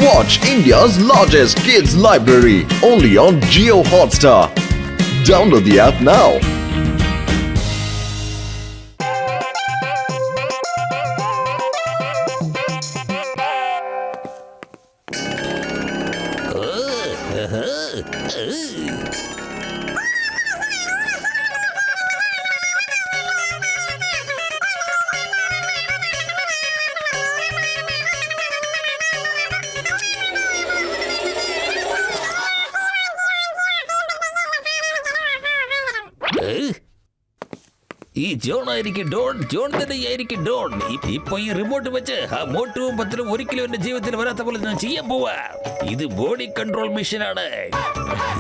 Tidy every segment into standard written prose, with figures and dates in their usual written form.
Watch India's largest kids library only on Jio Hotstar. Download the app now. ഈ John ആയിരിക്കും Don, John തന്നെയായിരിക്കും Don. ഇപ്പൊ ഈ remote വെച്ച് ആ മോട്ടുവും പത്തിലും ഒരിക്കലും എന്റെ ജീവിതത്തിൽ വരാത്ത പോലെ ഞാൻ ചെയ്യാൻ പോവാ. ഇത് ബോഡി കൺട്രോൾ മെഷീനാണ്.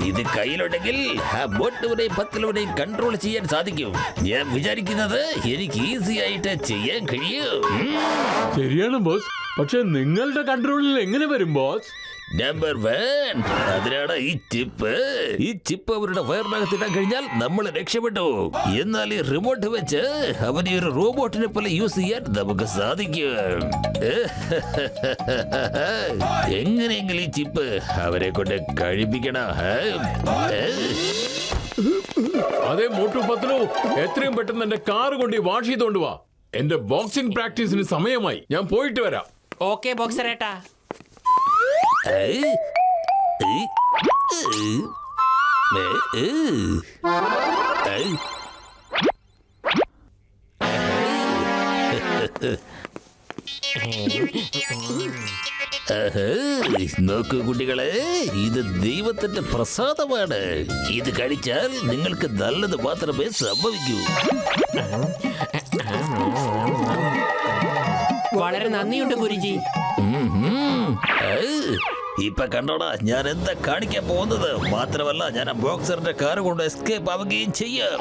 ഇത് കയ്യിലുണ്ടെങ്കിൽ ആ മോട്ടുവിനെയും പത്തിലൂടെയും കൺട്രോൾ ചെയ്യാൻ സാധിക്കും. ഞാൻ വിചാരിക്കുന്നത് എനിക്ക് ഈസി ആയിട്ട് ചെയ്യാൻ കഴിയും. ശരിയാണ് ബോസ്, പക്ഷെ നിങ്ങളുടെ കൺട്രോളിൽ എങ്ങനെ വരും ബോസ്? നമ്പർ 1, അതിനാണ് ഈ ചിപ്പ്. ഈ ചിപ്പ് അവരുടെ വയറിനകത്തിടാൻ കഴിഞ്ഞാൽ നമ്മൾ രക്ഷപ്പെട്ടു. എന്നാൽ ഈ റിമോട്ട് വെച്ച് അവനെ ഒരു റോബോട്ടിനെ പോലെ യൂസ് ചെയ്യാൻ നമുക്ക് സാധിക്കും. എങ്ങനെയെങ്കിലും ഈ ചിപ്പ് അവരെ കൊണ്ട് കഴിപ്പിക്കണം. അതെ മോട്ടു പത്ലു, എത്രയും പെട്ടെന്ന് എന്റെ കാർ കൊണ്ട് വാഷ് ചെയ്തോണ്ട് വാ. എന്റെ ബോക്സിംഗ് പ്രാക്ടീസിന് സമയമായി. ഞാൻ പോയിട്ട് വരാം. ഓക്കെ ബോക്സറേട്ടാ. നോക്കൂ കുട്ടികളെ, ഇത് ദൈവത്തിന്റെ പ്രസാദമാണ്. ഇത് കഴിച്ചാൽ നിങ്ങൾക്ക് നല്ലത് മാത്രമേ സംഭവിക്കൂ. വളരെ നന്ദിയുണ്ട് ഗുരുജി. ഇപ്പൊ കണ്ടോടാ ഞാൻ എന്താ കാണിക്കാൻ പോകുന്നത്. മാത്രമല്ല ഞാൻ ആ ബോക്സറിന്റെ കാർ കൊണ്ട് എസ്കേപ്പ് ആവുകയും ചെയ്യാം.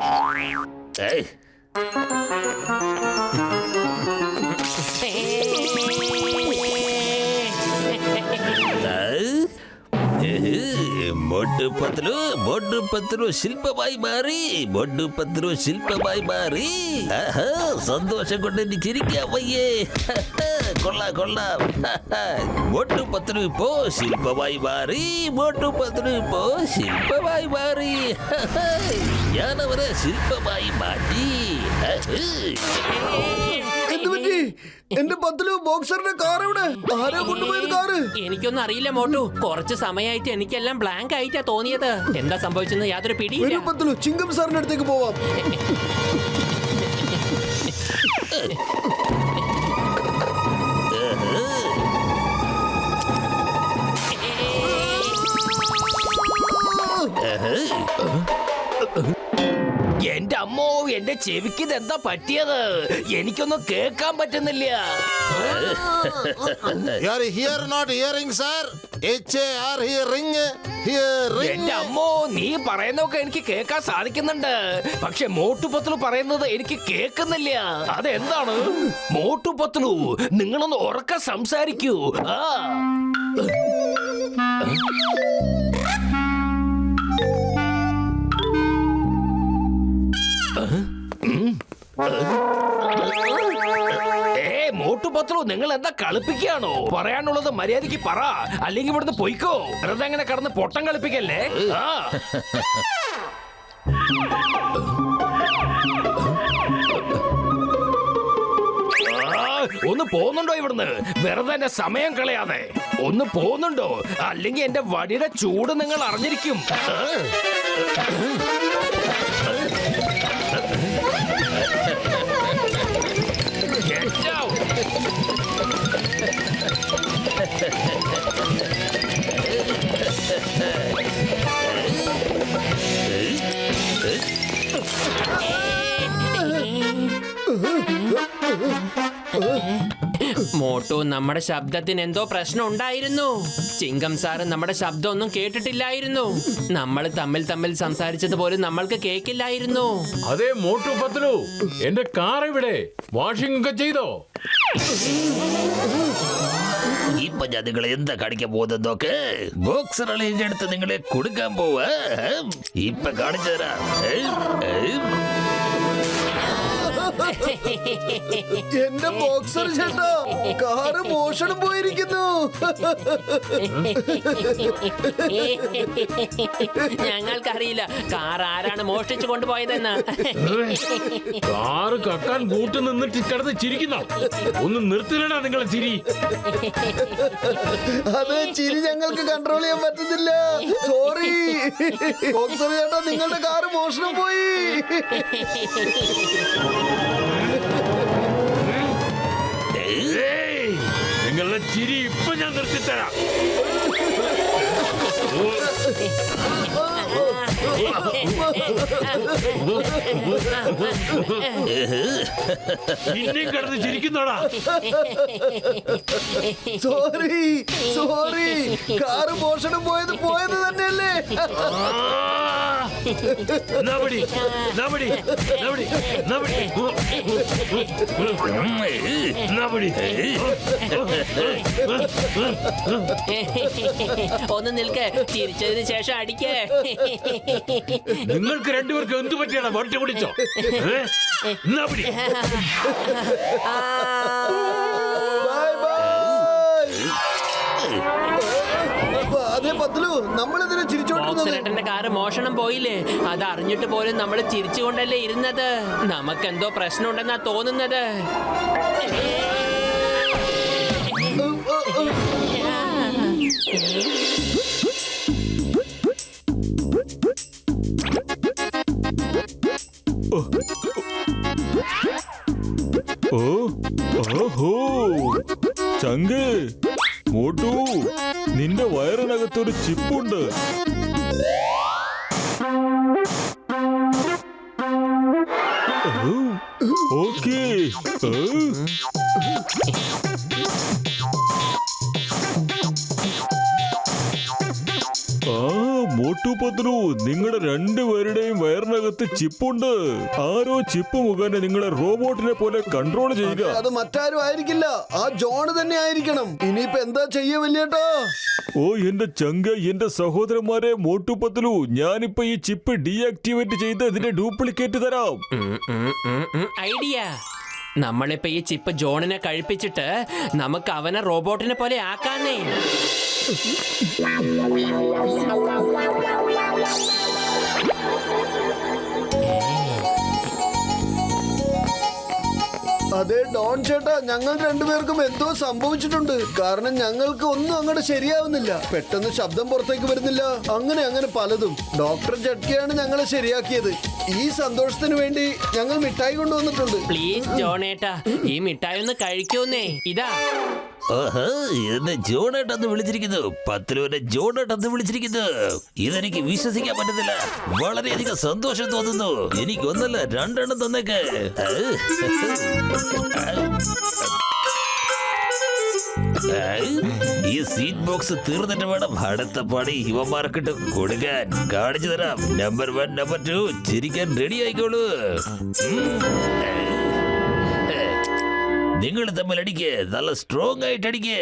മോട്ടു പത്ലു ശില്പമായി മാറി. മോട്ടു പത്ലു ശില്പമായി മാറി. സന്തോഷം കൊണ്ട് എനിക്ക് ചിരിക്കാൻ വയ്യേ. കൊള്ളാം കൊള്ളാം. മോട്ടു പത്ലു ഇപ്പോ ശില്പമായി മാറി. മോട്ടു പത്ലു ഇപ്പോ ശില്പമായി മാറി. ഞാൻ അവരെ ശില്പമായി മാറ്റി. എന്റെ പത്തിലു ബോക്സറിന്റെ കാർ എവിടെ? ആരാ കൊണ്ടുപോയത് കാറ്? എനിക്കൊന്നും അറിയില്ല മോട്ടു. കുറച്ച് സമയമായിട്ട് എനിക്കെല്ലാം ബ്ലാങ്ക് ആയിട്ടാ തോന്നിയത്. എന്താ സംഭവിച്ചെന്ന് യാതൊരു പിടിയില്ല. പത്തിലു ചിങ്കം സാറിന്റെ അടുത്തേക്ക് പോവാം. എന്റെ അമ്മോ, എന്റെ ചെവിക്ക് ഇതെന്താ പറ്റിയത്? എനിക്കൊന്നും കേൾക്കാൻ പറ്റുന്നില്ല. എന്റെ അമ്മോ, നീ പറയുന്നൊക്കെ എനിക്ക് കേൾക്കാൻ സാധിക്കുന്നുണ്ട്. പക്ഷെ മോട്ടു പത്ലു പറയുന്നത് എനിക്ക് കേൾക്കുന്നില്ല. അതെന്താണ്? മോട്ടു പത്ലു, നിങ്ങളൊന്ന് ഉറക്കെ സംസാരിക്കൂ. മോട്ടു പത്ലു, നിങ്ങൾ എന്താ കളിപ്പിക്കുകയാണോ? പറയാനുള്ളത് മര്യാദയ്ക്ക് പറ, അല്ലെങ്കിൽ ഇവിടുന്ന് പൊയ്ക്കോ. വെറുതെ അങ്ങനെ കടന്ന് പൊട്ടം കളിപ്പിക്കല്ലേ. ഒന്ന് പോകുന്നുണ്ടോ ഇവിടുന്ന്? വെറുതെ എന്റെ സമയം കളയാതെ ഒന്ന് പോകുന്നുണ്ടോ? അല്ലെങ്കിൽ എന്റെ വടിയുടെ ചൂട് നിങ്ങൾ അറിഞ്ഞിരിക്കും. Get out! മോട്ടു, നമ്മുടെ ശബ്ദത്തിന് എന്തോ പ്രശ്നം ഉണ്ടായിരുന്നു. ചിങ്കം സാറ് നമ്മുടെ ശബ്ദം ഒന്നും കേട്ടിട്ടില്ലായിരുന്നു. നമ്മൾ തമ്മിൽ സംസാരിച്ചതുപോലും നമ്മൾക്ക് കേക്കില്ലായിരുന്നു. അതെ മോട്ടു പത്ലു, എന്റെ കാർ ഇവിടെ വാഷിംഗ് ഒക്കെ ചെയ്തോ? ഇപ്പൊ ഞാൻ നിങ്ങളെ എന്താ കാണിക്കാൻ പോകുന്നതൊക്കെ ബോക്സർ അളിയുടെ അടുത്ത് നിങ്ങളെ കൊടുക്കാൻ പോവാ. ഇപ്പൊ കാണിച്ചു തരാം. എന്റെ ബോക്സർ ചേട്ടാ, കാറ് മോഷണം പോയിരിക്കുന്നു. ഞങ്ങൾക്കറിയില്ല കാർ ആരാണ് മോഷ്ടിച്ചു കൊണ്ടുപോയതെന്ന്. കാറ് കക്കാൻ കൂട്ട് നിന്നിട്ട് കിടന്ന് ചിരിക്കുന്ന ഒന്ന് നിർത്തില്ലടാ നിങ്ങളെ ചിരി. അത് ചിരി ഞങ്ങൾക്ക് കൺട്രോൾ ചെയ്യാൻ പറ്റുന്നില്ല. സോറി ബോക്സർ ചേട്ടാ, നിങ്ങളുടെ കാറ് മോഷണം പോയി. ഏയ്, നിങ്ങളുടെ ചിരി ഇപ്പൊ ഞാൻ നിർത്തിത്തരാം. ഇനിയും കിടന്ന് ചിരിക്കുന്നോടാ. സോറി സോറി, കാറ് മോഷണം പോയത് തന്നെയല്ലേ. നബടി നബടി നബടി നബടി നബടി. ഒന്ന് നിൽക്ക്, ചിരിച്ചതിന് ശേഷം അടിക്കേ. നിങ്ങൾക്ക് രണ്ടുപേർക്ക് എന്ത് പറ്റിയാണ് വട്ടി പിടിച്ചോ? നബടി. Bye bye. അതെ പത്ലു, നമ്മളിതിനെ ചിരിച്ചോണ്ടിരുന്നത്. ബോക്സറേട്ടന്റെ കാറ് മോഷണം പോയില്ലേ, അത് അറിഞ്ഞിട്ട് പോലും നമ്മൾ ചിരിച്ചുകൊണ്ടല്ലേ ഇരുന്നത്. നമുക്കെന്തോ പ്രശ്നമുണ്ടെന്നാ തോന്നുന്നത്. ഓഹോ ചങ്ക്, മോട്ടു, നിന്റെ വയറിനകത്തൊരു ചിപ്പുണ്ട്. ഓക്കേ. മോട്ടു പത്ലു, നിങ്ങളുടെ രണ്ടുപേരുടെയും വയറിനകത്ത് ചിപ്പുണ്ട്. ആരോ ചിപ്പ് മുഖേന നിങ്ങളെ റോബോട്ടിനെ പോലെ കൺട്രോൾ ചെയ്യുക. അത് മറ്റാരും ആയിരിക്കില്ല, ആ ജോൺ തന്നെ ആയിരിക്കണം. ഇനിയിപ്പോ എന്താ ചെയ്യ വലിയേട്ടാ? ഓ എന്റെ ചങ്ക, എന്റെ സഹോദരന്മാരെ, മോട്ടു പത്ലു, ഞാനിപ്പോ ഈ ചിപ്പ് ഡീആക്ടിവേറ്റ് ചെയ്ത് ഇതിന്റെ ഡ്യൂപ്ലിക്കേറ്റ് തരാം. ഐഡിയ. നമ്മളിപ്പോ ഈ ചിപ്പ് ജോണിനെ കഴിപ്പിച്ചിട്ട് നമുക്ക് അവനെ റോബോട്ടിനെ പോലെ ആക്കാന്നേ. അതെ ഡോൺ ചേട്ടാ, ഞങ്ങൾ രണ്ടുപേർക്കും എന്തോ സംഭവിച്ചിട്ടുണ്ട്. കാരണം ഞങ്ങൾക്ക് ഒന്നും അങ്ങോട്ട് ശരിയാവുന്നില്ല. പെട്ടെന്ന് ശബ്ദം പുറത്തേക്ക് വരുന്നില്ല. അങ്ങനെ പലതും. ഡോക്ടർ ജഡ്കയാണ് ഞങ്ങളെ ശരിയാക്കിയത്. ഈ സന്തോഷത്തിന് വേണ്ടി ഞങ്ങൾ മിഠായി കൊണ്ടുവന്നിട്ടുണ്ട്. പ്ലീസ് ജോണേട്ടാ, ഈ മിഠായി ഒന്ന് കഴിക്കൂന്നേ. ഇതാ. ഓഹോ, എന്നെ ജോണേട്ടെന്ന് വിളിച്ചിരിക്കുന്നു. പത്ലുവിനെ ജോണേട്ടെന്ന് വിളിച്ചിരിക്കുന്നു. ഇതെനിക്ക് വിശ്വസിക്കാൻ പറ്റുന്നില്ല. വളരെയധികം സന്തോഷം തോന്നുന്നു. എനിക്കൊന്നല്ല, രണ്ടെണ്ണം തന്നേക്ക്. ഈ സീറ്റ് ബോക്സ് തീർന്നിട്ട് വേണം അടുത്ത പണി ഇവന്മാർക്കിട്ട് കൊടുക്കാൻ. കാണിച്ചു തരാം. നമ്പർ 1, നമ്പർ 2 ചിരിക്കാൻ റെഡി ആയിക്കോളൂ. നിങ്ങൾ തമ്മിൽ അടിക്കേ, നല്ല സ്ട്രോങ് ആയിട്ട് അടിക്കേ.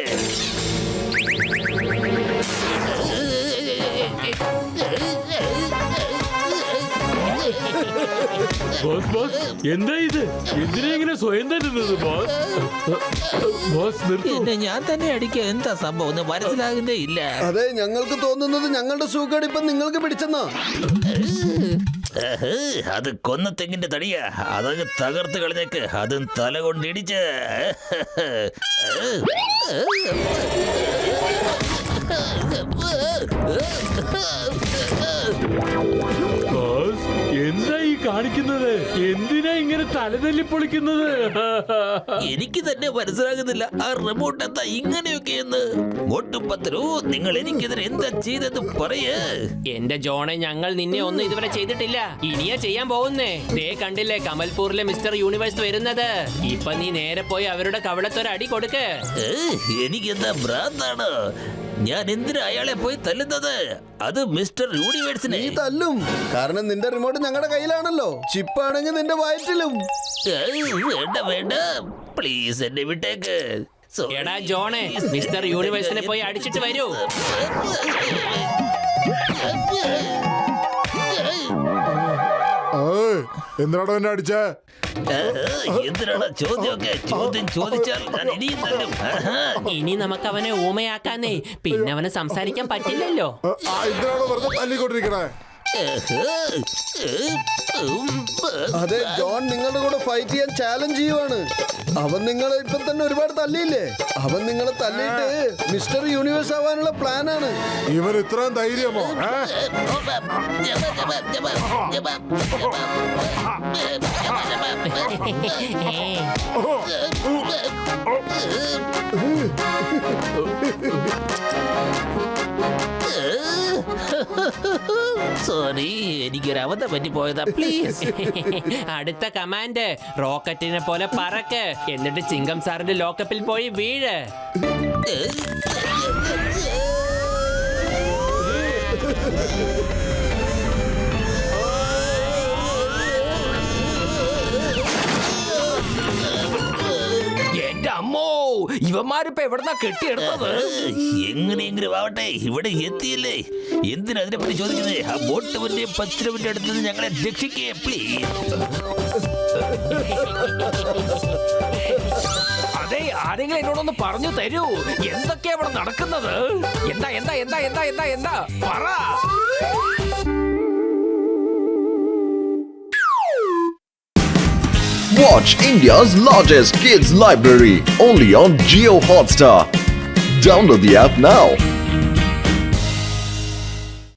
ബോസ് ബോസ്, എന്താ ഇത്? എന്തിനാ ഇങ്ങനെ സ്വയം തരുന്നത് ബോസ്? ബോസ് നിർത്തൂ. ഞാൻ തന്നെ അടിക്കുക. എന്താ സംഭവം ഒന്നും മനസ്സിലാകുന്നേ ഇല്ല. അതെ, ഞങ്ങൾക്ക് തോന്നുന്നത് ഞങ്ങളുടെ സൂക്കേട് ഇപ്പൊ നിങ്ങൾക്ക് പിടിച്ചെന്നാ. അത് കൊന്ന തെങ്ങിന്റെ തടിയാ. അതങ്ങ് തകർത്ത് കളഞ്ഞേക്ക്. അതും തല കൊണ്ടിടിച്ച്. ബോസ്, എന്താ ഈ കാണിക്കുന്നത്? എന്തിനാ ഇങ്ങനെ തലതല്ലി പൊളിക്കുന്നത്? എനിക്ക് തന്നെ മനസ്സിലാകുന്നില്ല. ആ റിമോട്ട് എന്താ ഇങ്ങനെയൊക്കെയെന്ന്. മോട്ടും പത്രു, നിങ്ങൾ എനിക്കെതിരെ എന്താ ചെയ്തെന്ന് പറയേ. എന്റെ ജോണെ, ഞങ്ങൾ നിന്നെ ഒന്നും ഇതുവരെ ചെയ്തിട്ടില്ല. ഇനിയാ ചെയ്യാൻ പോകുന്നേ. ദേ കണ്ടില്ലേ കമൽപൂരിലെ മിസ്റ്റർ യൂണിവേഴ്സ് വരുന്നത്. ഇപ്പൊ നീ നേരെ പോയി അവരുടെ കവളത്തൊരു അടി കൊടുക്ക്. എനിക്കെന്താ ഭ്രാന്താണ്? ഞാൻ എന്തിനാ അയാളെ പോയി തല്ലുന്നത്? അത് മിസ്റ്റർ യൂണിവേഴ്സിനെ. നീ തല്ലും, കാരണം നിന്റെ റിമോട്ട് ഞങ്ങളുടെ കയ്യിലാണല്ലോ. ചിപ്പാണെങ്കിൽ നിന്റെ വയറ്റിലും. വേണ്ട വേണ്ട, പ്ലീസ് എന്നെ വിട്ടേക്ക്. എടാ ജോണെ, മിസ്റ്റർ യൂണിവേഴ്സിനെ പോയി അടിച്ചിട്ട് വരൂ. എന്തിനാടോ എന്നെ അടിച്ചേ? എന്തിനാണ് ചോദ്യമൊക്കെ? ചോദ്യം ചോദിച്ചാൽ ഞാൻ ഇനിയും തല്ലും. ആഹാ. ഇനി നമുക്ക് അവനെ ഊമയാക്കാന്നേ, പിന്നെ അവന് സംസാരിക്കാൻ പറ്റില്ലല്ലോ. ഇതിനാണോ വെറുതെ തല്ലിക്കൊണ്ടിരിക്കണേ? അതെ, ജോൺ നിങ്ങളുടെ കൂടെ ഫൈറ്റ് ചെയ്യാൻ ചാലഞ്ച് ചെയ്യുവാണ്. അവൻ നിങ്ങളെ ഇപ്പൊ തന്നെ ഒരുപാട് തല്ലിയില്ലേ? അവൻ നിങ്ങളെ തല്ലിയിട്ട് മിസ്റ്റർ യൂണിവേഴ്സ് ആവാനുള്ള പ്ലാനാണ്. ഇവൻ ഇത്രയും ധൈര്യമോ? സോറി, എനിക്കൊരു അബദ്ധം പറ്റിപ്പോയതാ. പ്ലീസ്. അടുത്ത കമാൻഡ് റോക്കറ്റിനെ പോലെ പറക്ക്, എന്നിട്ട് ചിങ്കം സാറിന്റെ ലോക്കപ്പിൽ പോയി വീഴ്. എന്റെ അമ്മോ, ഇവന്മാരിപ്പോ എവിടെന്നാ കെട്ടിയെടുത്തത്? എങ്ങനെയെങ്കിലും ആവട്ടെ, ഇവിടെ എത്തിയില്ലേ? എന്തിനാ അതിനെ പറ്റി ചോദിക്കുന്നത്? ആ ബോട്ടുവിന്റെയും പത്തിരവിന്റെ അടുത്ത് ഞങ്ങളെ രക്ഷിക്കേ പ്ലീസ്. അതെ, ആരെങ്കിലും എന്നോടൊന്ന് പറഞ്ഞു തരൂ, എന്തൊക്കെയാ ഇവിടെ നടക്കുന്നത്? എന്താ എന്താ എന്താ എന്താ എന്താ എന്താ പറ. Watch India's largest kids library only on Geo Hotstar. Download the app now.